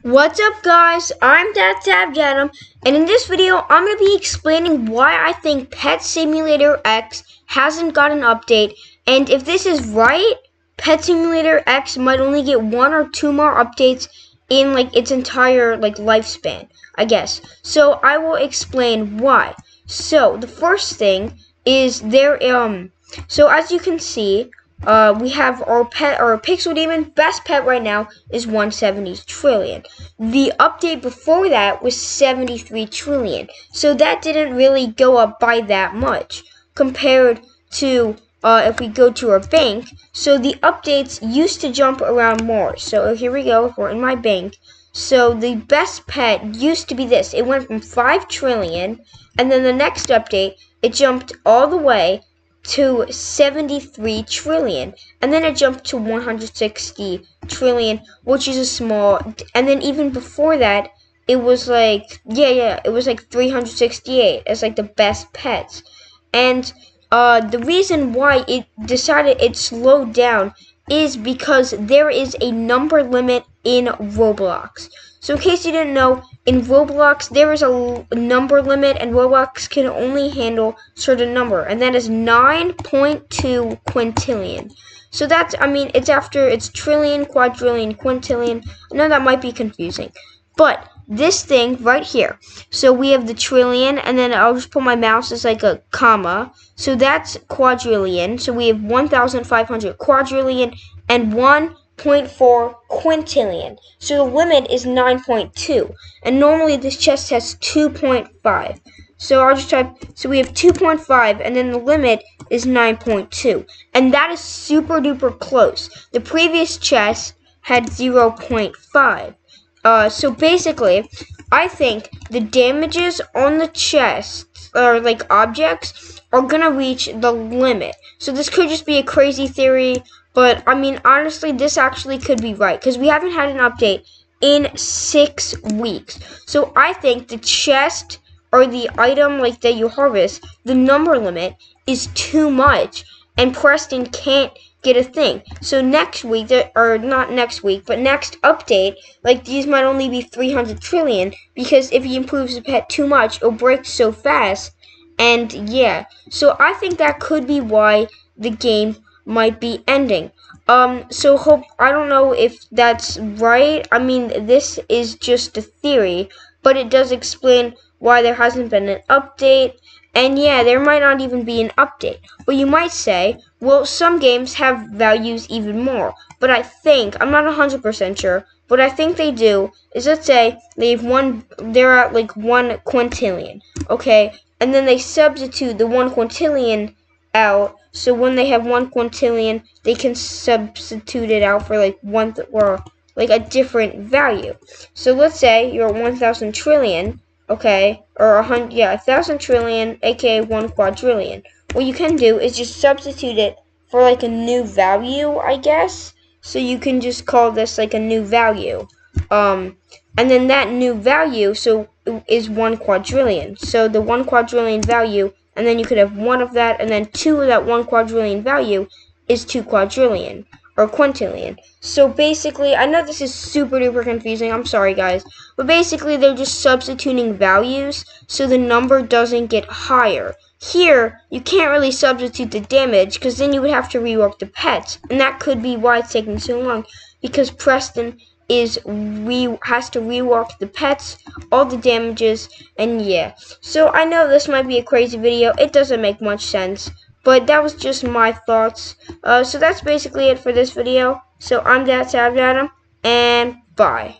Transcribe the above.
What's up, guys? I'm Adam, and in this video, I'm going to be explaining why I think Pet Simulator X hasn't got an update, and if this is right, Pet Simulator X might only get 1 or 2 more updates in its entire lifespan, I guess. So I will explain why. So the first thing is so as you can see, we have our Pixel Demon best pet right now is 170 trillion. The update before that was 73 trillion. So that didn't really go up by that much compared to if we go to our bank. So the updates used to jump around more. So here we go, we're in my bank. So the best pet used to be this. It went from 5 trillion, and then the next update, it jumped all the way to 73 trillion, and then it jumped to 160 trillion, which is a small, and then even before that, it was it was 368 as the best pets. And the reason why it slowed down is because there is a number limit in Roblox. So in case you didn't know, in Roblox there is a number limit, and Roblox can only handle certain number, and that is 9.2 quintillion. So that's, it's trillion, quadrillion, quintillion. I know that might be confusing, but this thing right here. So we have the trillion, and then I'll just put my mouse as a comma. So that's quadrillion. So we have 1,500 quadrillion and 1.4 quintillion. So the limit is 9.2, and normally this chest has 2.5. So I'll just type, so we have 2.5, and then the limit is 9.2. And that is super duper close. The previous chest had 0.5. So basically, I think the damages on the chest, or objects, are gonna reach the limit. So this could just be a crazy theory, but honestly, this actually could be right, because we haven't had an update in 6 weeks. So I think the chest, or the item that you harvest, the number limit is too much, and Preston can't get a thing. So next week, or not next week, but next update, these might only be 300 trillion, because if he improves the pet too much, it'll break so fast. And yeah, so I think that could be why the game might be ending. So I don't know if that's right. This is just a theory, but it does explain why there hasn't been an update. And yeah, there might not even be an update. But you might say, well, some games have values even more. But I think, I'm not 100% sure, but I think they do, is let's say they're at 1 quintillion, okay? And then they substitute the 1 quintillion out, so when they have 1 quintillion, they can substitute it out for a different value. So let's say you're at 1,000 trillion, okay, or 1,000 trillion, aka 1 quadrillion. What you can do is just substitute it for a new value, I guess. So you can just call this a new value. And then that new value is 1 quadrillion. So the 1 quadrillion value, and then you could have 1 of that, and then 2 of that 1 quadrillion value is 2 quadrillion. Or quintillion. So basically, I know this is super duper confusing, I'm sorry guys, but basically they're just substituting values so the number doesn't get higher. Here, you can't really substitute the damage, because then you would have to rework the pets, and that could be why it's taking so long, because Preston has to rework the pets, all the damages, and yeah. So I know this might be a crazy video, it doesn't make much sense, but that was just my thoughts. So that's basically it for this video. So I'm Adam, and bye.